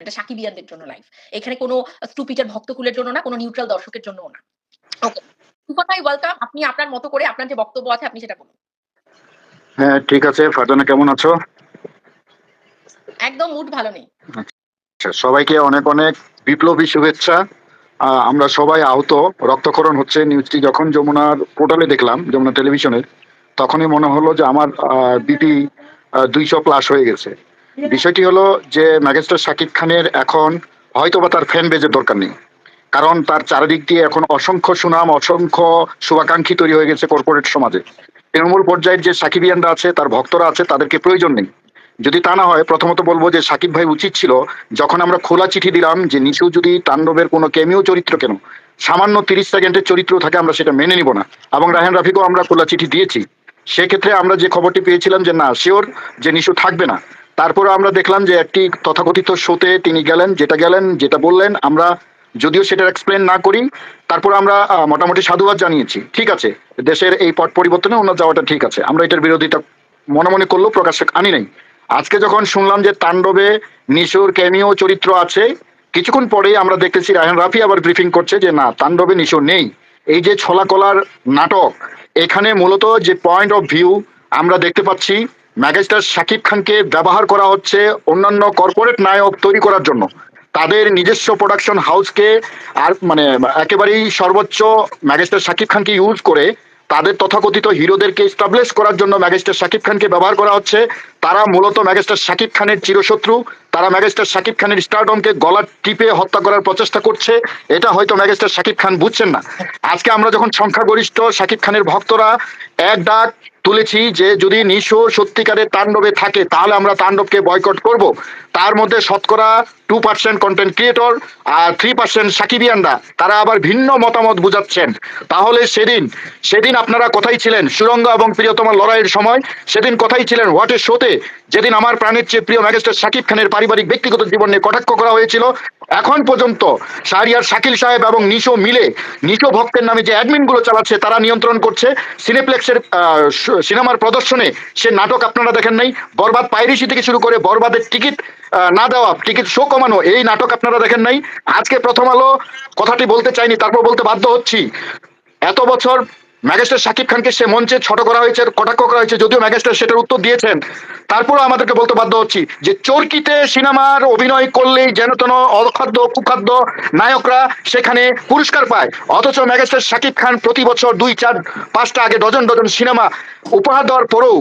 এটা সাকিবিয়ানদের জন্য লাইভ। এখানে কোনো স্টুপিটের ভক্তকুলের জন্য না, কোনো নিউট্রাল দর্শকের জন্যও না। ওকে। কথাই ওয়েলকাম। আপনি আপনার মতো করে আপনার যে বক্তব্য আছে আপনি সেটা বলুন। হ্যাঁ, ঠিক আছে। ফারজানা কেমন আছো? একদম মুড ভালো নেই। আচ্ছা, সবাইকে অনেক অনেক বিপ্লবী শুভেচ্ছা। আমরা সবাই আহত, রক্তক্ষরণ হচ্ছে। নিউজটি যখন যমুনার পোর্টালে দেখলাম, যমুনা টেলিভিশনের, তখনই মনে হলো যে আমার বিপি 200+ হয়ে গেছে। বিষয়টি হলো যে ম্যাজিস্টার শাকিব খানের এখন হয়তোবা তার ফ্যান বেজের দরকার নেই, কারণ তার চারিদিক দিয়ে এখন অসংখ্য সুনাম, অসংখ্য শুভাকাঙ্ক্ষী তৈরি হয়ে গেছে কর্পোরেট সমাজে। তৃণমূল পর্যায়ের যে সাকিবিয়ানরা আছে, তার ভক্তরা আছে, তাদেরকে প্রয়োজন নেই। যদি তা না হয়, প্রথমত বলবো যে সাকিব ভাই উচিত ছিল, যখন আমরা খোলা চিঠি দিলাম যে নিশু যদি তাণ্ডবের কোনো ক্যামিও চরিত্র, কেন সামান্য 30 সেকেন্ডের চরিত্র থাকে, আমরা সেটা মেনে নিব না। এবং রায়হান রাফিকেও আমরা খোলা চিঠি দিয়েছি। সেক্ষেত্রে আমরা যে খবরটি পেয়েছিলাম যে না, শিওর যে নিশু থাকবে না, তারপরে আমরা দেখলাম যে একটি তথাকথিত শোতে তিনি গেলেন, যেটা বললেন, আমরা যদিও সেটা এক্সপ্লেন না করি, তারপর আমরা মোটামুটি সাধুবাদ জানিয়েছি। ঠিক আছে, দেশের এই পট পরিবর্তনে ওনার যাওয়াটা ঠিক আছে, আমরা এটার বিরোধিতা মনে মনে করলেও প্রকাশ্যে আনি নাই। আজকে যখন শুনলাম যে তাণ্ডবে নিশোর ক্যামিও চরিত্র আছে, কিছুক্ষণ পরেই আমরা দেখতেছি রায়হান রাফি আবার ব্রিফিং করছে যে না, তাণ্ডবে নিশো নেই। এই যে ছলাকলার নাটক, এখানে মূলত যে পয়েন্ট অফ ভিউ আমরা দেখতে পাচ্ছি, ম্যাজিস্টার শাকিব খানকে ব্যবহার করা হচ্ছে অন্যান্য কর্পোরেট নায়ক তৈরি করার জন্য। তাদের নিজস্ব প্রোডাকশন হাউসকে আর মানে একেবারেই সর্বোচ্চ ম্যাজিস্টার শাকিব খানকে ইউজ করে তাদের তথাকথিত হিরোদেরকে এস্টাবলিশ করার জন্য ম্যাজিস্টার শাকিব খানকে ব্যবহার করা হচ্ছে। তারা মূলত ম্যাজিস্টার শাকিব খানের চিরশত্রু। তারা ম্যাজিস্টার শাকিব খানের স্টারডমকে গলা টিপে হত্যা করার প্রচেষ্টা করছে। এটা হয়তো ম্যাজিস্টার শাকিব খান বুঝছেন না। আজকে আমরা যখন সংখ্যাগরিষ্ঠ শাকিব খানের ভক্তরা এক ডাক তুলেছি যে যদি নিশো সত্যিকারের তাণ্ডবে থাকে, তাহলে আমরা তাণ্ডবকে বয়কট করব। তার মধ্যে শতকরা 2% কন্টেন্ট ক্রিয়েটর আর 3% সাকিবিয়ানরা তারা আবার ভিন্ন মতামত বুঝাচ্ছেন। তাহলে সেদিন আপনারা কোথায় ছিলেন? সুরঙ্গ এবং প্রিয়তমা লড়াইয়ের সময় সেদিন কোথায় ছিলেন? হোয়াট এ শোতে, যেদিন আমার প্রাণের চেয়ে প্রিয় ম্যাজিস্টার শাকিব খানের পারিবারিক ব্যক্তিগত জীবন নিয়ে কটাক্ষ করা হয়েছিল। এখন পর্যন্ত শাহরিয়ার শাকিল সাহেব এবং নিশো মিলে নিশো ভক্তের নামে যে অ্যাডমিন গুলো চালাচ্ছে, তারা নিয়ন্ত্রণ করছে। সিনেপ্লেক্সের সিনেমার প্রদর্শনে সে নাটক আপনারা দেখেন নাই। বরবাদ পাইরেসি থেকে শুরু করে বরবাদের টিকিট না দেওয়া, টিকিট শো কমানো, এই নাটক আপনারা দেখেন নাই। আজকে প্রথম আলো কথাটি বলতে চাইনি, তারপর বলতে বাধ্য হচ্ছি। এত বছর ম্যাজিস্টার শাকিব খানকে সে মঞ্চে ছোট করা হয়েছে, কটাক্ষ করা হয়েছে, যদিও ম্যাজিস্টার সেটার উত্তর দিয়েছেন। তারপরেও আমাদেরকে বলতে বাধ্য হচ্ছি যে চরকিতে সিনেমার অভিনয় করলেই যেন তেন অখাদ্য কুখাদ্য নায়করা সেখানে পুরস্কার পায়, অথচ ম্যাজিস্টার শাকিব খান প্রতি বছর 2, 4, 5টা আগে ডজন ডজন সিনেমা উপহার দেওয়ার পরেও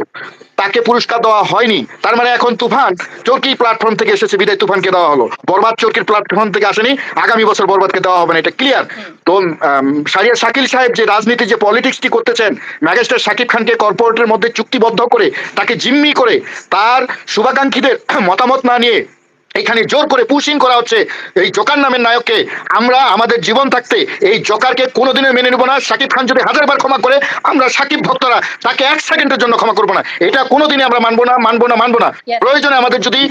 তাকে পুরস্কার দেওয়া হয়নি। তার মানে এখন তুফান চরকি প্ল্যাটফর্ম থেকে এসেছে, বিদায় তুফানকে দেওয়া হলো। বরবাদ চরকির প্ল্যাটফর্ম থেকে আসেনি, আগামী বছর বরবাদকে দেওয়া হবে না, এটা ক্লিয়ার। তো শাহরিয়ার শাকিল সাহেব যে রাজনীতি, যে পলিটিক্সটি করতেছেন, ম্যাজিস্টার শাকিব খানকে কর্পোরেটের মধ্যে চুক্তিবদ্ধ করে, তাকে জিম্মি করে, তার শুভাকাঙ্ক্ষীদের মতামত না নিয়ে এখানে জোর করে পুশিং করা হচ্ছে এই জোকার নামের নায়ককে। আমরা আমাদের জীবন থাকতে এই জোকারকে কোনোদিনও মেনে নেব না। শাকিব খান যদি 1000 বার ক্ষমা করে, আমরা শাকিব ভক্তরা তাকে 1 সেকেন্ডের জন্য ক্ষমা করবো না। এটা কোনোদিনই আমরা মানবো না। প্রয়োজনে আমাদের যদি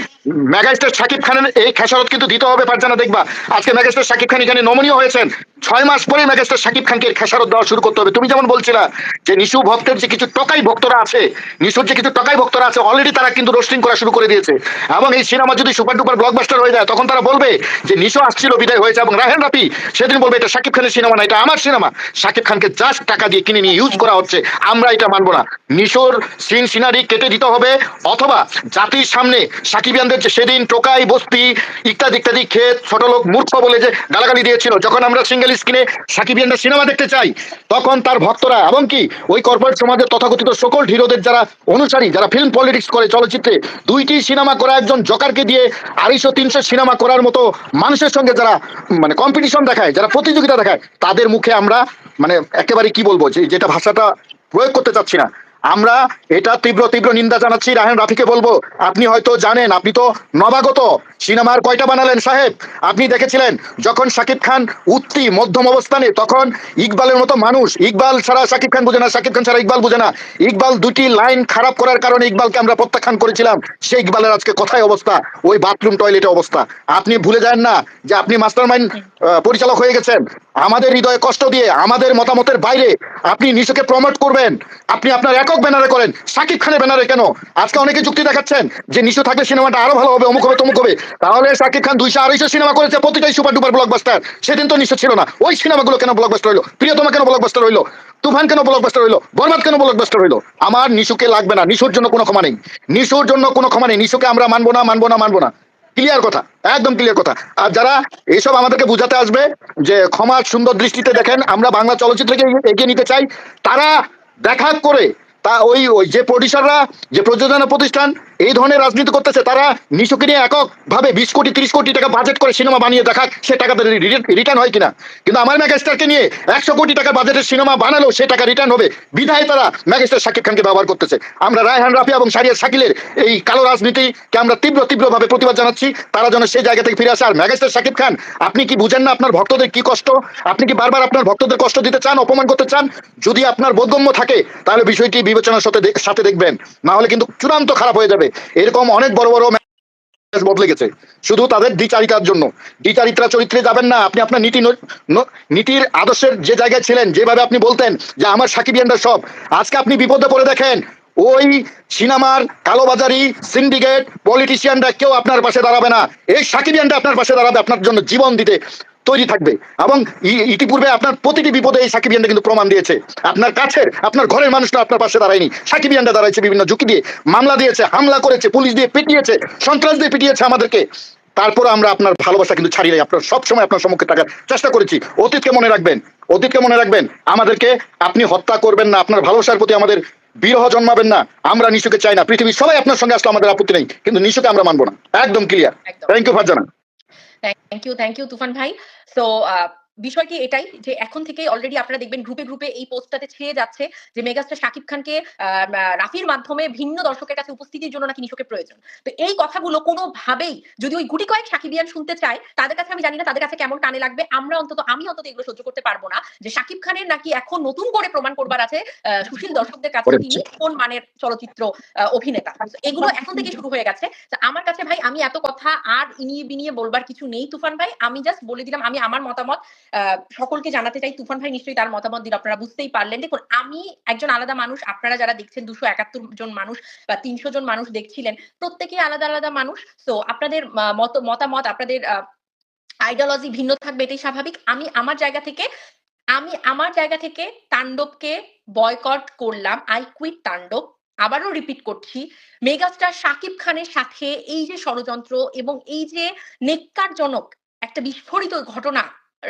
ম্যাজিস্টার শাকিব খানের এই খেসারত কিন্তু দিতে হবে। ফারজানা, দেখবা আজকে ম্যাজিস্টার শাকিব খান এখানে নমনীয় হয়েছেন, 6 মাস পরে ম্যাজিস্টার শাকিব খানকে খেসারত দেওয়া শুরু করতে হবে। তুমি যেমন বলছিলা যে নিশু ভক্তের যে কিছু টকাই ভক্তরা আছে, নিশুর যে কিছু টকাই ভক্তরা আছে, অলরেডি তারা কিন্তু রোস্টিং করা শুরু করে দিয়েছে। এবং এই সিনেমা যদি সুপার ডুপার ব্লকবাস্টার হয়ে যায়, তখন তারা বলবে যে নিশো আসছিল, বিদায় হয়েছে। এবং রায়হান রাফি সেদিন বলবে এটা শাকিব খানের সিনেমা না, এটা আমার সিনেমা। শাকিব খানকে জাস্ট টাকা দিয়ে কিনে নিয়ে ইউজ করা হচ্ছে, আমরা এটা মানবো না। নিশোর সিন সিনারি কেটে দিতে হবে, অথবা জাতির সামনে সাকিবিয়ানদের যে সেদিন টোকাই বস্তি ইত্যাদি খেয়ে ছোট লোক মূর্খ বলে যে গালাগালি দিয়েছিল, যখন আমরা সিঙ্গেল স্ক্রিনে সাকিবিয়ানরা সিনেমা দেখতে চাই, তখন তার ভক্তরা এবং কি ওই কর্পোরেট সমাজের তথাকথিত সকল হিরোদের যারা অনুসারী, যারা ফিল্ম পলিটিক্স করে চলচ্চিত্রে, 2টি সিনেমা করা একজন জকারকে দিয়ে 250-300 সিনেমা করার মতো মানুষের সঙ্গে যারা মানে কম্পিটিশন দেখায়, যারা প্রতিযোগিতা দেখায়, তাদের মুখে আমরা মানে একেবারে কি বলবো, যেটা ভাষাটা প্রয়োগ করতে চাচ্ছি না, আমরা এটা তীব্র নিন্দা জানাচ্ছি। রায়হান রাফিকে বলবো, আপনি হয়তো জানেন, আপনি তো নবাগত, সিনেমার কয়টা বানালেন সাহেব? আপনি দেখেছিলেন যখন শাকিব খান উঠতি মধ্যম অবস্থানে, তখন ইকবালের মতো মানুষ, ইকবাল ছাড়া শাকিব খান বুঝে না, শাকিব খান ছাড়া ইকবাল বুঝে না, ইকবাল 2টি লাইন খারাপ করার কারণে ইকবালকে আমরা প্রত্যাখ্যান করেছিলাম। সেই ইকবালের আজকে কোথায় অবস্থা? ওই বাথরুম টয়লেটে অবস্থা। আপনি ভুলে যান না যে আপনি মাস্টার মাইন্ড পরিচালক হয়ে গেছেন। আমাদের হৃদয়ে কষ্ট দিয়ে আমাদের মতামতের বাইরে আপনি নিশোকে প্রমোট করবেন, আপনি আপনার একক ব্যানারে করেন, শাকিব খানের ব্যানারে কেন? আজকে অনেকে যুক্তি দেখাচ্ছেন যে নিশো থাকলে সিনেমাটা আরো ভালো হবে, অমুক হবে তমুক হবে। তাহলে শাকিব খান 200-250 সিনেমা করেছে, প্রতিটাই সুপার ডুপার ব্লকবাস্টার। সেদিন তো নিশো ছিল না, ওই সিনেমাগুলো কেন ব্লকবাস্টার হইলো? প্রিয়তমা কেন ব্লকবাস্টার হইলো? তুফান কেন ব্লকবাস্টার হইলো? বরবাদ কেন ব্লকবাস্টার হইলো? আমার নিশুকে লাগবে না, নিশুর জন্য কোনো ক্ষমা নেই, নিশুর জন্য কোনো ক্ষমা নেই। নিশুকে আমরা মানবো না, মানবো না, মানবো না। ক্লিয়ার কথা, একদম ক্লিয়ার কথা। আর যারা এইসব আমাদেরকে বুঝাতে আসবে যে ক্ষমা সুন্দর দৃষ্টিতে দেখেন, আমরা বাংলা চলচ্চিত্রকে এগিয়ে নিতে চাই, তারা দেখা করে তা ওই ওই যে প্রডিউসাররা, যে প্রযোজনা প্রতিষ্ঠান এই ধরনের রাজনীতি করতেছে, তারা নিশুকে নিয়ে একক ভাবে 20 কোটি 30 কোটি টাকা বাজেট করে সিনেমা বানিয়ে দেখাক সে টাকাতে রিটার্ন হয় কিনা। কিন্তু আমার মেগাস্টারকে নিয়ে 100 কোটি টাকা বাজেটের সিনেমা বানালেও সে টাকা রিটার্ন হবে, বিধায় তারা মেগাস্টার শাকিব খানকে ব্যবহার করতেছে। আমরা রায়হান রাফি এবং শাহরিয়ার শাকিলের এই কালো রাজনীতিকে আমরা তীব্রভাবে প্রতিবাদ জানাচ্ছি। তারা যেন সেই জায়গা থেকে ফিরে আসে। আর মেগাস্টার শাকিব খান, আপনি কি বুঝেন না আপনার ভক্তদের কি কষ্ট? আপনি কি বারবার আপনার ভক্তদের কষ্ট দিতে চান, অপমান করতে চান? যদি আপনার বোধগম্য থাকে তাহলে বিষয়টি বিবেচনার সাথে দেখবেন, না হলে কিন্তু চূড়ান্ত খারাপ হয়ে যাবে। এরকম অনেক বড় বড় বদলে গেছে শুধু তাদের দ্বিচারিতার জন্য। দ্বিচারিত্রা চরিত্রে যাবেন না। আপনি আপনার নীতির আদর্শের যে জায়গায় ছিলেন, যেভাবে আপনি বলতেন যে আমার সাকিবিয়ানরা সব, আজকে আপনি বিপদে পড়ে দেখেন ওই সিনেমার কালোবাজারি সিন্ডিকেট পলিটিশিয়ানরা কেউ আপনার পাশে দাঁড়াবে না। এই সাকিবিয়ানরা আপনার পাশে দাঁড়াবে, আপনার জন্য জীবন দিতে তৈরি থাকবে। এবং ইতিপূর্বে আপনার প্রতিটি বিপদে এই সাকিবিয়ানরা কিন্তু প্রমাণ দিয়েছে। আপনার কাছের আপনার ঘরের মানুষরা আপনার পাশে দাঁড়ায়নি, সাকিবিয়ানরা দাঁড়াইছে, বিভিন্ন ঝুঁকি দিয়ে মামলা দিয়েছে, হামলা করেছে, পুলিশ দিয়ে পিটিয়েছে, সন্ত্রাস দিয়ে পিটিয়েছে আমাদেরকে। তারপর আমরা আপনার ভালোবাসা কিন্তু ছাড়ি নাই, আপনার সবসময় আপনার সম্মুখে থাকার চেষ্টা করেছি। অতীতকে মনে রাখবেন, অতীতকে মনে রাখবেন। আমাদেরকে আপনি হত্যা করবেন না, আপনার ভালোবাসার প্রতি আমাদের বিরহ জন্মাবেন না। আমরা নিশুকে চাই না, পৃথিবীর সবাই আপনার সঙ্গে আসলে আমাদের আপত্তি নেই, কিন্তু নিশুকে আমরা মানবো না। একদম clear. Thank you Farzana. Thank you Tufan ভাই। সো বিষয়টি এটাই যে এখন থেকে অলরেডি আপনারা দেখবেন গ্রুপে এই পোস্টটাতে ছেয়ে যাচ্ছে যে মেগাস্টার শাকিব খানকে রাফির মাধ্যমে ভিন্ন দর্শকের কাছে উপস্থিতির জন্য নাকি নিশোকে প্রয়োজন। তো এই কথাগুলো কোনোভাবেই যদি ওই গুটি কয়েক সাকিবিয়ান শুনতে চায়, তাদের কাছে আমি জানি না তাদের কাছে কেমন টানে লাগবে। আমি অন্তত এগুলো সহ্য করতে পারবো না যে শাকিব খানের নাকি এখন নতুন করে প্রমাণ করবার আছে সুশীল দর্শকদের কাছে তিনি কোন মানের চলচ্চিত্র অভিনেতা। এগুলো এখন থেকে শুরু হয়ে গেছে। আমার কাছে ভাই আমি এত কথা আর ইনিয়ে বিনিয়ে বলবার কিছু নেই তুফান ভাই। আমি জাস্ট বলে দিলাম আমি আমার মতামত সকলকে জানাতে চাই। তুফান ভাই নিশ্চয়ই তার মতামত দিল, আপনারা বুঝতেই পারলেন। দেখুন আমি একজন আলাদা মানুষ, আপনারা যারা দেখছেন 271 জন মানুষ বা 300 জন মানুষ দেখছিলেন, প্রত্যেকেই আলাদা মানুষ। সো আপনাদের মতামত, আপনাদের আইডিওলজি ভিন্ন থাকবে, এটাই স্বাভাবিক। আমি আমার জায়গা থেকে তাণ্ডবকে বয়কট করলাম। আই কুইট তাণ্ডব। আবারও রিপিট করছি, মেগাস্টার শাকিব খানের সাথে এই যে ষড়যন্ত্র এবং এই যে নেক্কারজনক একটা বিস্ফোরিত ঘটনা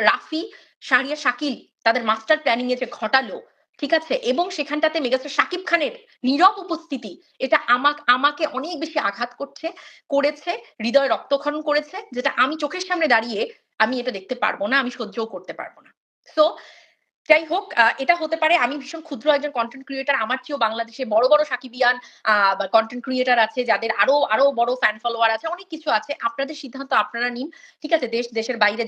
রাফি, শাহরিয়া, শাকিল তাদের মাস্টার প্ল্যানিং এ যে ঘটালো, ঠিক আছে, এবং সেখানটাতে মেগাস্টার শাকিব খানের নীরব উপস্থিতি, এটা আমাকে অনেক বেশি আঘাত করেছে, হৃদয় রক্তক্ষরণ করেছে, যেটা আমি চোখের সামনে দাঁড়িয়ে আমি এটা দেখতে পারবো না, আমি সহ্যও করতে পারবো না। সো যাই হোক, এটা হতে পারে আমি ভীষণ ক্ষুদ্র একজন কন্টেন্ট ক্রিয়েটর, আমার চেয়েও বাংলাদেশে বড় সাকিবিয়ান কন্টেন্ট ক্রিয়েটর আছে যাদের আরো বড় ফ্যান ফলোয়ার আছে, অনেক কিছু আছে। আপনাদের সিদ্ধান্ত আপনারা নিন, ঠিক আছে। দেশের বাইরে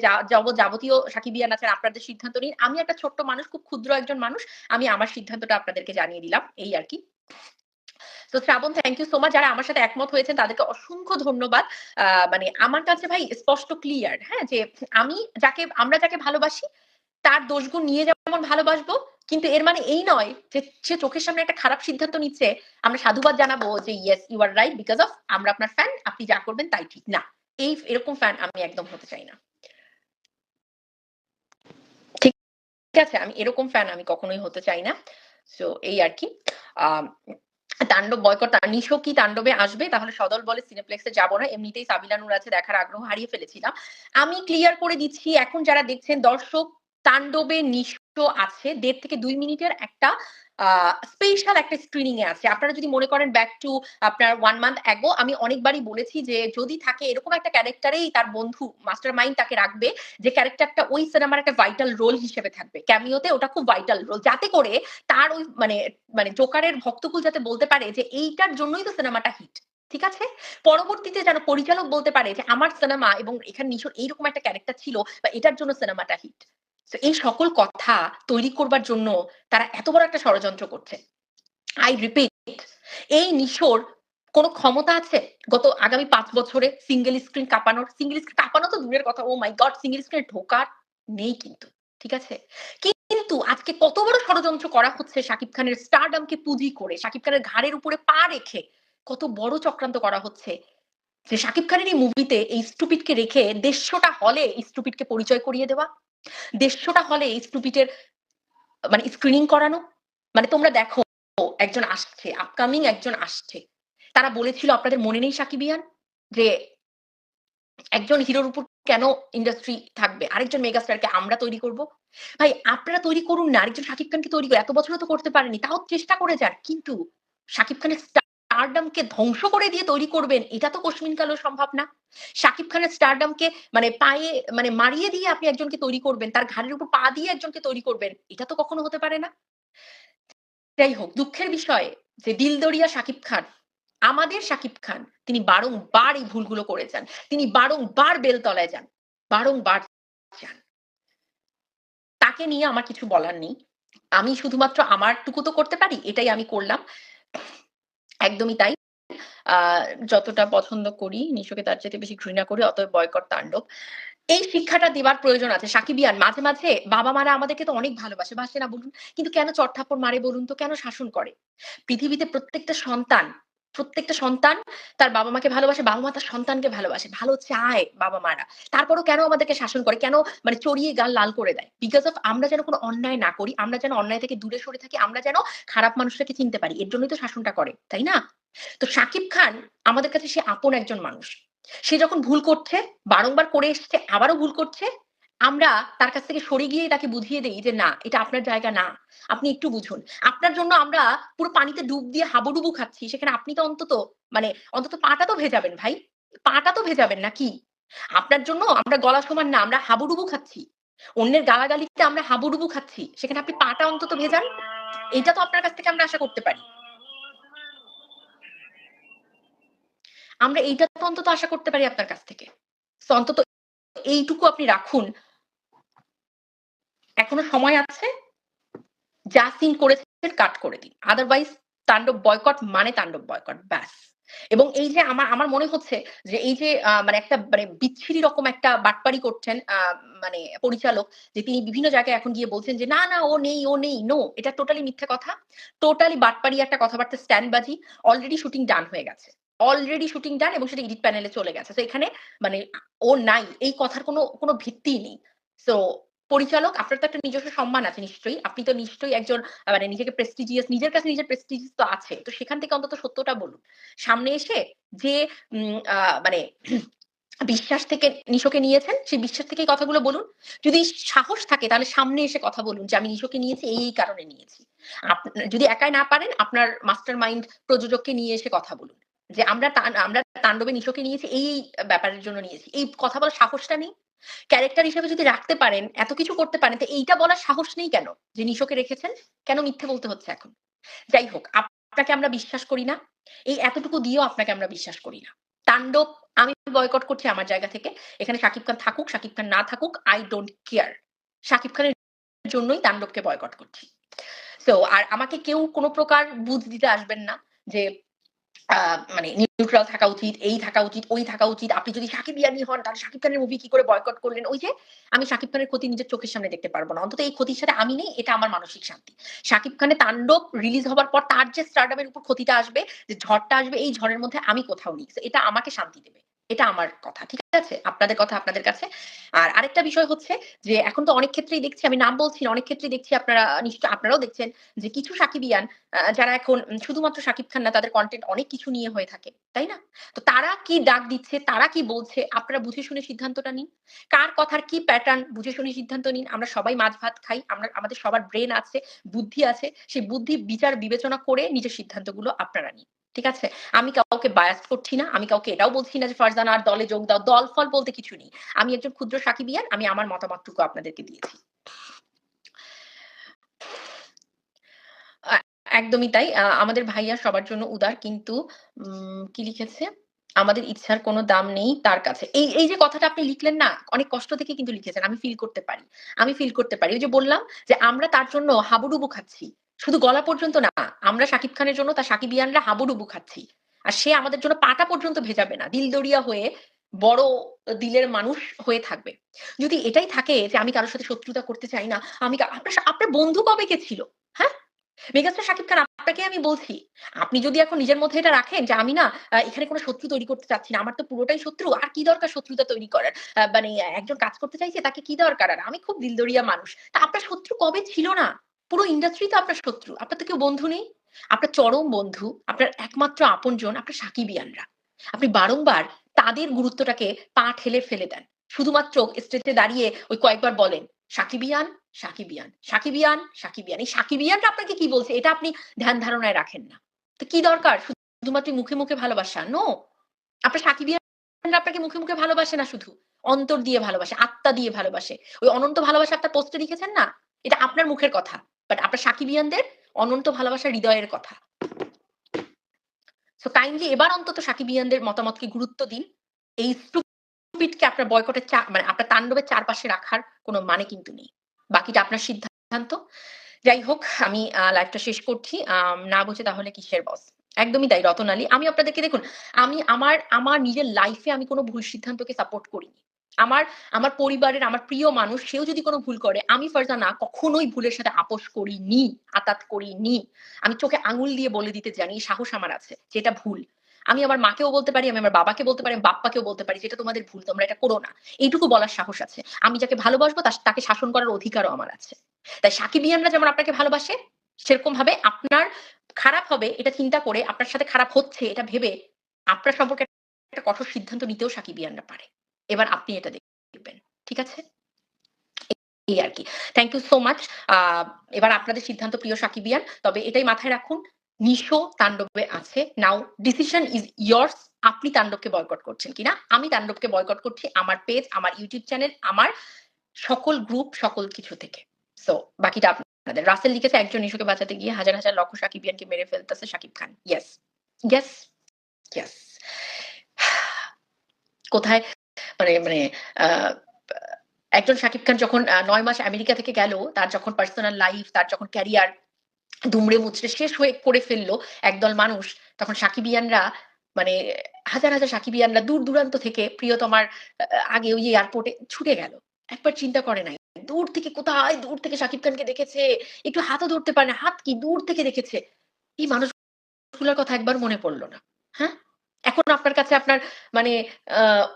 যাবতীয় সাকিবিয়ান আছেন, আপনাদের সিদ্ধান্ত নিন। আমি একটা ছোট্ট মানুষ, খুব ক্ষুদ্র একজন মানুষ, আমি আমার সিদ্ধান্তটা আপনাদেরকে জানিয়ে দিলাম, এই আর কি। তো শ্রাবণ, থ্যাংক ইউ সো মাচ। যারা আমার সাথে একমত হয়েছেন তাদেরকে অসংখ্য ধন্যবাদ। মানে আমার কাছে ভাই স্পষ্ট ক্লিয়ার, হ্যাঁ, যে আমরা যাকে ভালোবাসি তার দোষগুণ নিয়ে যেমন ভালোবাসবো, কিন্তু এর মানে এই নয় যে সে চোখের সামনে একটা খারাপ সিদ্ধান্ত নিচ্ছে আমরা সাধুবাদ জানাবো যে yes you are right because of আমরা আপনার ফ্যান, আপনি যা করবেন তাই ঠিক না। এরকম ফ্যান আমি একদম হতে চাই না, ঠিক আছে। আমি এরকম ফ্যান আমি কখনোই হতে চাই না। সো এই আর কি। তাণ্ডব বয়কট, নিশো কি তাণ্ডবে আসবে? তাহলে সদল বলে সিনেপ্লেক্সে যাবো না, এমনিতেই সাবিলা নূর আছে, দেখার আগ্রহ হারিয়ে ফেলেছিলাম। আমি ক্লিয়ার করে দিচ্ছি, এখন যারা দেখছেন দর্শক, তাণ্ডবে নিশো আছে 1.5 থেকে 2 মিনিটের একটা স্পেশাল একটা স্ক্রিনিং এ আছে। আপনারা যদি মনে করেন ব্যাক টু আপনার 1 মান্থ অ্যাগো, আমি অনেকবারই বলেছি যে যদি থাকে এরকম একটা ক্যারেক্টারেই তার বন্ধু মাস্টার মাইন্ড তাকে রাখবে, যে ক্যারেক্টারটা ওই সিনেমার একটা ভাইটাল রোল হিসেবে থাকবে, ক্যামিওতে ওটা খুব ভাইটাল রোল, যাতে করে তার ওই মানে জোকারের ভক্তকুল যাতে বলতে পারে যে এইটার জন্যই তো সিনেমাটা হিট, ঠিক আছে। পরবর্তীতে যেন পরিচালক বলতে পারে যে আমার সিনেমা এবং এখানে নিশোর এইরকম একটা ক্যারেক্টার ছিল বা এটার জন্য সিনেমাটা হিট। এই সকল কথা তৈরি করবার জন্য তারা এত বড় একটা ষড়যন্ত্র করছে। আই রিপিট, এই নিশোর কোন ক্ষমতা আছে গত আগামী 5 বছরে সিঙ্গেল স্ক্রিন কাঁপানোর? সিঙ্গেল স্ক্রিন কাঁপানো তো দূরের কথা, ও মাই গড, সিঙ্গেল স্ক্রিনে ঢোকার নেই কিন্তু, ঠিক আছে? কিন্তু আজকে কত বড় ষড়যন্ত্র করা হচ্ছে শাকিব খানের স্টারডামকে পুঁজি করে, শাকিব খানের ঘাড়ের উপরে পা রেখে কত বড় চক্রান্ত করা হচ্ছে। যে শাকিব খানের এই মুভিতে এই স্টুপিডকে রেখে ১৫০টা হলে এই স্টুপিডকে পরিচয় করিয়ে দেওয়া, ১৫০টা হলে এই স্টুপিডের মানে স্ক্রিনিং করানো। মানে তোমরা দেখো একজন আসছে, আপকামিং একজন আসছে। তারা বলেছিল আপনাদের মনে নেই সাকিবিয়ান যে একজন হিরোর উপর কেন ইন্ডাস্ট্রি থাকবে, আরেকজন মেগাস্টারকে আমরা তৈরি করব। ভাই আপনারা তৈরি করুন না, আরেকজন শাকিব খানকে তৈরি করে, এত বছরও তো করতে পারেনি, তাও চেষ্টা করে যান। কিন্তু শাকিব খানের স্টারডামকে ধ্বংস করে দিয়ে তৈরি করবেন, এটা তো কোশ্মিন কালেও সম্ভব না। শাকিব খানের স্টারডামকে মানে পায়ে মানে মারিয়ে দিয়ে আপনি একজনকে তৈরি করবেন, তার ঘাড়ের উপর পা দিয়ে একজনকে তৈরি করবেন, এটা তো কখনো হতে পারে না। যাই হোক, দুঃখের বিষয় যে দিলদরিয়া শাকিব খান, আমাদের শাকিব খান, তিনি বারংবার এই ভুলগুলো করে যান। তিনি বারংবার বেলতলায় যান, বারংবার যান। তাকে নিয়ে আমার কিছু বলার নেই। আমি শুধুমাত্র আমারটুকু তো করতে পারি, এটাই আমি করলাম। একদমই তাই। আ যতটা পছন্দ করি, নিশোকে তার চাইতে বেশি ঘৃণা করি, অতএব বয়কট তাণ্ডব। এই শিক্ষাটা দেবার প্রয়োজন আছে। সাকিবিয়ান মাঝে, মাঝে বাবা-মারা আমাদেরকে তো অনেক ভালোবাসে, বাসে না বলুন? কিন্তু কেন চড়-থাপ্পড় মারে বলুন তো? কেন শাসন করে? পৃথিবীতে প্রত্যেকটা সন্তান তার বাবা-মাকে ভালোবাসে, বাবা-মা তার সন্তানকে ভালোবাসে। ভালো চায় বাবা-মারা। তারপরও কেন আমাদেরকে শাসন করে? কেন মানে চড়িয়ে গাল লাল করে দেয়? বিকজ অফ আমরা যেন কোনো অন্যায় না করি, আমরা যেন অন্যায় থেকে দূরে সরে থাকি, আমরা যেন খারাপ মানুষটাকে চিনতে পারি। এর জন্যই তো শাসনটা করে, তাই না? তো শাকিব খান আমাদের কাছে সে আপন একজন মানুষ। সে যখন ভুল করছে, বারংবার করে এসছে, আবারও ভুল করছে, আমরা তার কাছ থেকে সরে গিয়েই তাকে বুঝিয়ে দেই যে, "না, এটা আপনার জায়গা না। আপনি একটু বুঝুন।" আপনার জন্য আমরা পুরো পানিতে ডুব দিয়ে হাবুডুবু খাচ্ছি। সেখানে আপনি তো অন্তত পাটা তো ভেজাবেন ভাই। পাটা তো ভেজাবেন নাকি? আপনার জন্য আমরা গলা সমান না, আমরা হাবুডুবু খাচ্ছি। অন্যের গালাগালিতে আমরা হাবুডুবু খাচ্ছি। সেখানে আপনি পাটা অন্তত ভেজান। এইটা তো আপনার কাছ থেকে আমরা আশা করতে পারি। আমরা এইটা তো অন্তত আশা করতে পারি আপনার কাছ থেকে। সো অন্তত এইটুকু আপনি রাখুন। এখনো সময় আছে। যা সিন করেছেন কাট করে দিন। আদারওয়াইজ তাণ্ডব বয়কট মানে তাণ্ডব বয়কট ব্যাস। এবং এই যে আমার আমার মনে হচ্ছে যে এই যে মানে একটা মানে বিচ্ছিরি রকম একটা বাটপারি করছেন মানে পরিচালক, যে তিনি বিভিন্ন জায়গায় এখন গিয়ে বলছেন যে, "না, না ও নেই, ও নেই।" নো, এটা টোটালি মিথ্যা কথা। টোটালি বাটপারি একটা কথাবার্তা স্ট্যান্ডবাজি। অলরেডি শুটিং ডান হয়ে গেছে। অলরেডি শুটিং ডান এবং সেটা এডিট প্যানেলে চলে গেছে। তো এখানে মানে ও নাই এই কথার কোনো ভিত্তিই নেই। সো পরিচালক আপনার তো একটা নিজস্ব সম্মান আছে নিশ্চয়ই। আপনি তো নিশ্চয়ই একজন মানে নিজেকে প্রেস্টিজিয়াস, নিজের কাছে নিজের প্রেস্টিজিয়াস তো আছে। তো সেখান থেকে অন্তত সত্যটা বলুন। সামনে এসে যে উম আ মানে বিশ্বাস থেকে নিশোকে নিয়েছেন, সেই বিশ্বাস থেকেই কথাগুলো বলুন। যদি সাহস থাকে তাহলে সামনে এসে কথা বলুন যে, "আমি নিশোকে নিয়েছি এই কারণে নিয়েছি।" যদি একাই না পারেন আপনার মাস্টার মাইন্ড প্রযোজককে নিয়ে এসে কথা বলুন। যে, আমরা তাণ্ডবে নিশোকে নিয়েছি এই ব্যাপারের জন্য নিয়েছি।" এই কথা বলার সাহসটা নেই? ক্যারেক্টার হিসেবে যদি রাখতে পারেন, এত কিছু করতে পারেন, তো এইটা বলার সাহস নেই কেন? যে নিশোকে রেখেছেন? কেন মিথ্যে বলতে হচ্ছে এখন? যাই হোক, আপনাকে আমরা বিশ্বাস করি না। এই এতটুকু দিয়েও আপনাকে আমরা বিশ্বাস করি না। তাণ্ডব আমি বয়কট করছি আমার জায়গা থেকে। এখানে শাকিব খান থাকুক, শাকিব খান না থাকুক, I don't care. শাকিব খানের জন্যই তাণ্ডবকে বয়কট করছি। সো আর আমাকে কেউ কোন প্রকার বুঝ দিতে আসবেন না যে আ মানে নিউট্রাল থাকা উচিত, এই থাকা উচিত, ওই থাকা উচিত। আপনি যদি শাকিবিয়ানি হন তাহলে শাকিব খানের মুভি কি করে বয়কট করলেন? ওই যে আমি শাকিব খানের ক্ষতি নিজের চোখের সামনে দেখতে পারব না। অন্তত এই ক্ষতির সাথে আমি নেই, এটা আমার মানসিক শান্তি। শাকিব খানের তাণ্ডব রিলিজ হবার পর তার যে স্টারডাম এর উপর ক্ষতিটা আসবে, যে ঝড়টা আসবে, এই ঝড়ের মধ্যে আমি কোথাও নেই। সো এটা আমাকে শান্তি দেবে। এটা আমার কথা। ঠিক আছে? আপনাদের কথা আপনাদের কাছে। আর আরেকটা বিষয় হচ্ছে যে এখন তো অনেক ক্ষেত্রেই দেখছি, আমি নাম বলছি না, অনেক ক্ষেত্রেই দেখছি আপনারা নিশ্চয়ই আপনারাও দেখছেন যে কিছু সাকিবিয়ান যারা এখন শুধুমাত্র শাকিব খান না, তাদের কনটেন্ট অনেক কিছু নিয়ে হয়ে থাকে। তাই না? তো তারা কি ডাক দিচ্ছে, তারা কি বলছে, আপনারা বুঝে শুনে সিদ্ধান্তটা নিন। কার কথার কি প্যাটার্ন বুঝে শুনে সিদ্ধান্ত নিন। আমরা সবাই মাছ ভাত খাই। আমাদের সবার ব্রেইন আছে, বুদ্ধি আছে। সেই বুদ্ধি বিচার বিবেচনা করে নিজের সিদ্ধান্তগুলো আপনারা নিন। ঠিক আছে? আমি কাউকে বায়াস করছি না। আমি কাউকে এটাও বলছি না যে ফারজানা আর দলে যোগ দাও। দল-ফল বলতে কিছু নেই। আমি একজন ক্ষুদ্র সাকিবিয়ান। আমি আমার মতামতটুকু আপনাদেরকে দিয়েছি। আ একদমই তাই। আমাদের ভাইয়া সবার জন্য উদার। কিন্তু কি লিখেছে? আমাদের ইচ্ছার কোনো দাম নেই তার কাছে। এই যে কথাটা আপনি লিখলেন না? অনেক কষ্ট থেকে কিন্তু লিখেছেন। আমি ফিল করতে পারি। আমি ফিল করতে পারি। ওই যে বললাম যে আমরা তার জন্য হাবুডুবু খাচ্ছি। শুধু গলা পর্যন্ত না। আমরা শাকিব খানের জন্য তার সাকিবিয়ানরা হাবুডুবু খাচ্ছি। আর সে আমাদের জন্য পাটা পর্যন্ত ভেজাবে না। দিলদরিয়া হয়ে বড় দিলের মানুষ হয়ে থাকবে। যদি এটাই থাকে যে আমি কারোর সাথে শত্রুতা করতে চাই না, আমি আপনার বন্ধু কবে কে ছিল? হ্যাঁ? মেগাস্টার শাকিব খান আপনাকে আমি বলছি, আপনি যদি এখন নিজের মধ্যে এটা রাখেন যে আমি না এখানে কোনো শত্রু তৈরি করতে চাচ্ছি না। আমার তো পুরোটাই শত্রু। আর কি দরকার শত্রুতা তৈরি করার? মানে একজন কাজ করতে চাইছে তাকে কি দরকার? আর আমি খুব দিলদরিয়া মানুষ। তা আপনার শত্রু কবে ছিল না? পুরো ইন্ডাস্ট্রি তো আপনার শত্রু। আপনার তো কেউ বন্ধু নেই। আপনার চরম বন্ধু, আপনার একমাত্র আপনজন আপনার সাকিবিয়ানরা। আপনি বারংবার তাদের গুরুত্বটাকে পা ঠেলে ফেলে দেন। শুধুমাত্র স্টেজে দাঁড়িয়ে ওই কয়েকবার বলেন, "সাকিবিয়ান, সাকিবিয়ান, সাকিবিয়ান, সাকিবিয়ান।" এই সাকিবিয়ানরা আপনাকে কি বলছে এটা আপনি ধ্যান ধারণায় রাখেন না। তো কি দরকার? শুধুমাত্র মুখে, মুখে ভালোবাসা? নো। আপনার সাকিবিয়ানরা আপনাকে মুখে, মুখে ভালোবাসে না শুধু। অন্তর দিয়ে ভালোবাসে, আত্মা দিয়ে ভালোবাসে। ওই অনন্ত ভালোবাসা আপনার পোস্টে লিখেছেন না? এটা আপনার মুখের কথা। বাট আপনার সাকিবিয়ানদের অনন্ত ভালোবাসা হৃদয়ের কথা। সো কাইন্ডলি এবার অন্তত সাকিবিয়ানদের মতামতকে গুরুত্ব দিন। এই স্টুপিডকে আপনার বয়কটের মানে আপনার তাণ্ডবের চারপাশে রাখার কোনো মানে কিন্তু নেই। বাকিটা আপনার সিদ্ধান্ত। যাই হোক আমি লাইভটা শেষ করছি। না বুঝে তাহলে কিসের বস? একদমই তাই রতনালী। আমি আপনাদেরকে দেখুন, আমি আমার নিজের লাইফে আমি কোনো ভুল সিদ্ধান্তকে সাপোর্ট করিনি। আমার আমার পরিবারের আমার প্রিয় মানুষ সেও যদি কোনো ভুল করে, আমি ফারজানা কখনোই ভুলের সাথে আপোস করিনি, আতাত করিনি। আমি চোখে আঙুল দিয়ে বলে দিতে জানি, সাহস আমার আছে যে এটা ভুল। আমি আমার মাকেও বলতে পারি, আমি আমার বাবাকে বলতে পারি, আমি বাপ্পাকেও বলতে পারি যে এটা তোমাদের ভুল, তোমরা এটা করো না। এইটুকু বলার সাহস আছে। আমি যাকে ভালোবাসবো তাকে শাসন করার অধিকারও আমার আছে। তাই সাকিবিয়ানরা যেমন আপনাকে ভালোবাসে, সেরকম ভাবে আপনার খারাপ হবে এটা চিন্তা করে, আপনার সাথে খারাপ হচ্ছে এটা ভেবে, আপনার সম্পর্কে একটা কঠোর সিদ্ধান্ত নিতেও সাকিবিয়ানরা পারে। এবার আপনি এটা দেখবেন। ঠিক আছে? এই আরকি। Thank you so much. আ এবার আপনাদের সিদ্ধান্ত প্রিয় সাকিবিয়ান। তবে এটাই মাথায় রাখুন, নিশো তাণ্ডবে আছে। নাও ডিসিশন ইস ইয়োরস। আপনি তাণ্ডবকে বয়কট করছেন কিনা? আমি তাণ্ডবকে বয়কট করছি আমার পেজ, আমার ইউটিউব চ্যানেল, আমার সকল গ্রুপ, সকল কিছু থেকে। সো বাকিটা আপনাদের। রাসেল লিখেছে একজন নিশোকে বাঁচাতে গিয়ে হাজার, হাজার লক্ষ সাকিবিয়ানকে মেরে ফেলতেছে Shakib Khan. Yes, yes, yes. কোথায় মানে মানে আ একজন শাকিব খান যখন ৯ মাস আমেরিকা থেকে গেল, তার যখন পার্সোনাল লাইফ, তার যখন ক্যারিয়ার দুমড়ে মুচড়ে শেষ হয়ে করে ফেললো একদল মানুষ, তখন সাকিবিয়ানরা মানে হাজার, হাজার সাকিবিয়ানরা দূর দূরান্ত থেকে প্রিয়তমার আগে ওই এয়ারপোর্টে ছুটে গেল। একবার চিন্তা করে নাই। দূর থেকে কোথায় দূর থেকে শাকিব খানকে দেখেছে, একটু হাতও ধরতে পারে না, হাত কি দূর থেকে দেখেছে। এই মানুষগুলোর কথা একবার মনে পড়ল না। হ্যাঁ? এখন আপনার কাছে আপনার মানে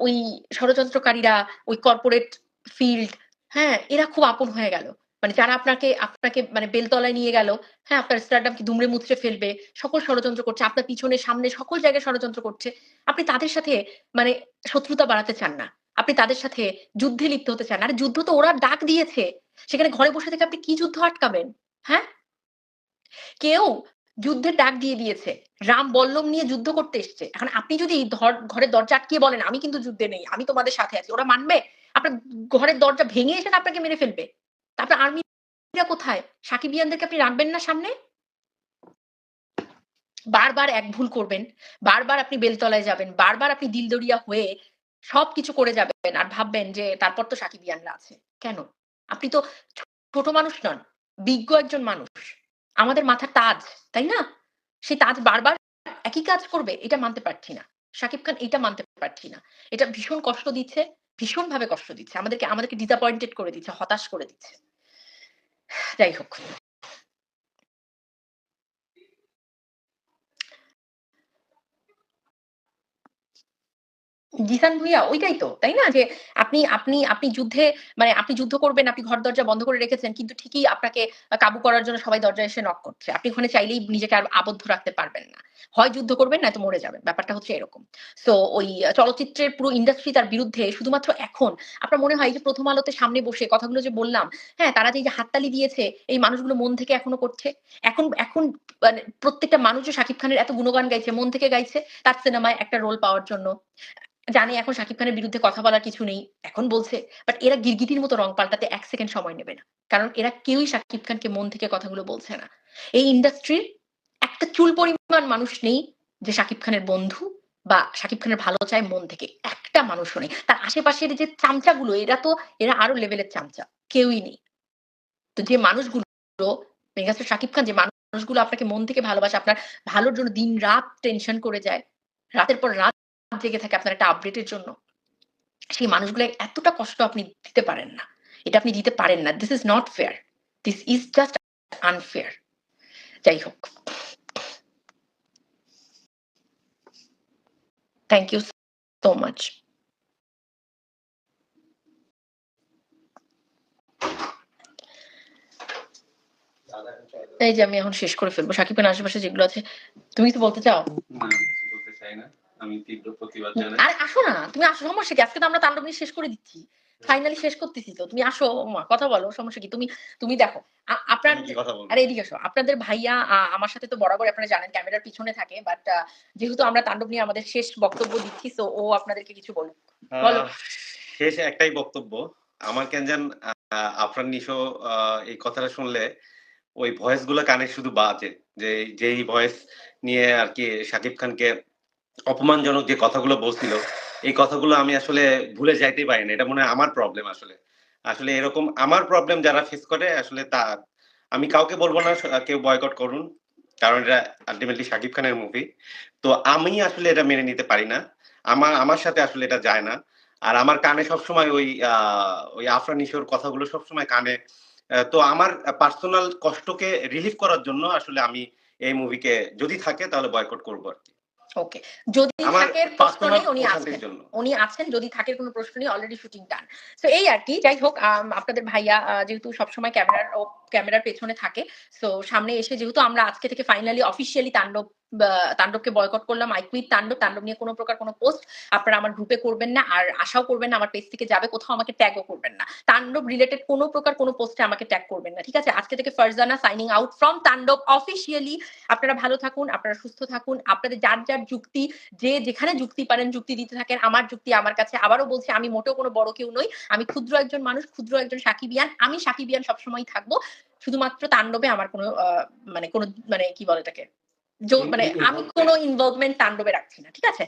ওই ষড়যন্ত্রকারীরা, ওই কর্পোরেট ফিল্ড, হ্যাঁ? এরা খুব আপন হয়ে গেল। মানে যারা আপনাকে আপনাকে মানে বেলতলায় নিয়ে গেল, হ্যাঁ? আপনার স্টারডামকে দুমড়ে মুচড়ে ফেলবে, সকল ষড়যন্ত্র করছে। আপনার পিছনে সামনে সকল জায়গায় ষড়যন্ত্র করছে। আপনি তাদের সাথে মানে শত্রুতা বাড়াতে চান না। আপনি তাদের সাথে যুদ্ধে লিপ্ত হতে চান না। আরে যুদ্ধ তো ওরা ডাক দিয়েছে। সেখানে ঘরে বসে থেকে আপনি কি যুদ্ধ আটকাবেন? হ্যাঁ? কেউ যুদ্ধের ডাক দিয়ে দিয়েছে। রাম বল্লম নিয়ে যুদ্ধ করতে এসছে। এখন আপনি যদি ঘরের দরজা আটকিয়ে বলেন, "আমি কিন্তু যুদ্ধে নেই। আমি তোমাদের সাথে আছি।" ওরা মানবে? আপনার ঘরের দরজা ভেঙে এসে না আপনাকে মেরে ফেলবে। তারপর আর্মিরা কোথায়? সাকিবিয়ানদেরকে আপনি রাখবেন না সামনে? বারবার এক ভুল করবেন। বারবার আপনি বেলতলায় যাবেন। বারবার আপনি দিলদরিয়া হয়ে সবকিছু করে যাবেন। আর ভাববেন যে তারপর তো সাকিবিয়ানরা আছে। কেন? আপনি তো ছোট মানুষ নন। বিজ্ঞ একজন মানুষ। আমাদের মাথার তাজ, তাই না? সেই তাজ বারবার একই কাজ করবে? এটা মানতে পারছি না। শাকিব খান এটা মানতে পারছি না। এটা ভীষণ কষ্ট দিচ্ছে, ভীষণভাবে কষ্ট দিচ্ছে। আমাদেরকে ডিসঅ্যাপয়েন্টেড করে দিচ্ছে, হতাশ করে দিচ্ছে। যাই হোক। জিসান ভুঁইয়া ওইটাই তো, তাই না? যে আপনি আপনি আপনি যুদ্ধে মানে আপনি যুদ্ধ করবেন, আপনি ঘর দরজা বন্ধ করে রেখেছেন। কিন্তু ঠিকই আপনাকে কাবু করার জন্য সবাই দরজায় এসে নক করছে। আপনি ওখানে চাইলেই নিজেকে আর আবদ্ধ রাখতে পারবেন না। হয় যুদ্ধ করবেন নয়তো মরে যাবেন। ব্যাপারটা হচ্ছে এরকম। সো ওই চলচ্চিত্রের পুরো ইন্ডাস্ট্রি তার বিরুদ্ধে শুধুমাত্র এখন আপনার মনে হয় এই যে 'প্রথম আলোতে' সামনে বসে কথাগুলো যে বললাম, হ্যাঁ? তারা যে এই যে হাততালি দিয়েছে এই মানুষগুলো মন থেকে এখনো করছে। এখন এখন মানে প্রত্যেকটা মানুষ যে শাকিব খানের এত গুণগান গাইছে, মন থেকে গাইছে তার সিনেমায় একটা রোল পাওয়ার জন্য। জানে এখন শাকিব খানের বিরুদ্ধে কথা বলার কিছু নেই। এখন বলছে। বাট এরা গিরগিটির মতো রং পাল্টাতে ১ সেকেন্ড সময় নেবে না। কারণ এরা কেউই শাকিব খানকে মন থেকে কথাগুলো বলছে না। এই ইন্ডাস্ট্রির একটা চুল পরিমাণ মানুষ নেই যে শাকিব খানের বন্ধু বা শাকিব খানের ভালো চায় মন থেকে। একটা মানুষও নেই। তার আশেপাশের যে চামচাগুলো এরা আরো লেভেলের চামচা। কেউই নেই। তো যে মানুষগুলো মেগাস্টার শাকিব খান যে মানুষগুলো আপনাকে মন থেকে ভালোবাসে, আপনার ভালোর জন্য দিন-রাত টেনশন করে যায়। রাতের পর রাত জেগে থাকে আপনার একটা আপডেটের জন্য। সেই মানুষগুলো এতটা কষ্ট আপনি দিতে পারেন না। এটা আপনি দিতে পারেন না। This is not fair. This is just unfair. যাই হোক। Thank you so much. এই যে আমি এখন শেষ করে ফেলবো। শাকিব খানের আশেপাশে যেগুলো আছে, তুমি কিছু বলতে চাও? না, কিছু বলতে চাই না। আমি তীব্র প্রতিবাদ জানাই। আরে আসো না, তুমি আসো, সমস্যা কি? আজকে তো আমরা তাণ্ডব নিয়ে শেষ করে দিচ্ছি। ফাইনালি শেষ করতেছি তো। তুমি আসো, ওমা কথা বলো, সমস্যা কি? তুমি দেখো, আপনার, আমি কি কথা বলবো? আরে এদিকে আসো। আপনাদের ভাইয়া আমার সাথে তো বরাবর আপনারা জানেন ক্যামেরার পিছনে থাকে। বাট যেহেতু আমরা তাণ্ডব নিয়ে আমাদের শেষ বক্তব্য দিচ্ছি, সো ও আপনাদেরকে কিছু বলুক। বলো। শেষে একটাই বক্তব্য। আমার কেন জান আফরান নিশো এই কথাটা শুনলে ওই ভয়েস গুলো কানে শুধু বাজে। যেই ভয়েস নিয়ে আরকি শাকিব খানকে অপমানজনক যে কথাগুলো বলছিল, এই কথাগুলো আমি আসলে ভুলে যাইতেই পারি না। এটা মনে হয় আমার প্রবলেম আসলে। আসলে এরকম আমার প্রবলেম যারা ফেস করে আসলে আমি কাউকে বলব না কেউ বয়কট করুন। কারণ এটা আল্টিমেটলি শাকিব খানের মুভি। তো আমি আসলে এটা মেনে নিতে পারি না। আমার সাথে আসলে এটা যায় না। আর আমার কানে সবসময় ওই আফরান নিশোর কথাগুলো সবসময় কানে। তো আমার পার্সোনাল কষ্টকে রিলিফ করার জন্য আসলে আমি এই মুভিকে যদি থাকে তাহলে বয়কট করব আরকি। ওকে। যদি আমার থাকের প্রশ্ন পার্সোনাল নেই, উনি প্রশান্তির আছেন। জন্য। উনি আছেন, যদি থাকের কোনো প্রশ্ন নেই, অলরেডি শুটিং ডান। সো এই আরকি। যাই হোক, আপনাদের ভাইয়া যেহেতু সবসময় ক্যামেরার পেছনে থাকে, সো সামনে এসে যেহেতু আমরা আজকে থেকে ফাইনালি অফিসিয়ালি তাণ্ডবকে বয়কট করলাম। আই কুইট তাণ্ডব। তাণ্ডব নিয়ে কোনো প্রকার কোনো পোস্ট আপনারা আমার গ্রুপে করবেন না। আর আশাও করবেন না আমার পেজ থেকে যাবে। কোথাও আমাকে ট্যাগও করবেন না। তাণ্ডব রিলেটেড কোনো প্রকার কোনো পোস্টে আমাকে ট্যাগ করবেন না। ঠিক আছে? আজকে থেকে ফারজানা সাইনিং আউট ফ্রম তাণ্ডব অফিসিয়ালি। আপনারা ভালো থাকুন, আপনারা সুস্থ থাকুন। আপনাদের যার যুক্তি, যে যেখানে যুক্তি পারেন যুক্তি দিতে থাকেন। আমার যুক্তি আমার কাছে। আবারও বলছি, আমি মোটেও কোনো বড় কেউ নই। আমি ক্ষুদ্র একজন মানুষ, ক্ষুদ্র একজন সাকিবিয়ান। আমি সাকিবিয়ান সবসময়ই থাকবো। শুধুমাত্র তাণ্ডবে আমার কোনো মানে কোনো, মানে কি বলে এটাকে? মানে আমি কোনো ইনভলভমেন্ট তাণ্ডবে রাখছি না। ঠিক আছে?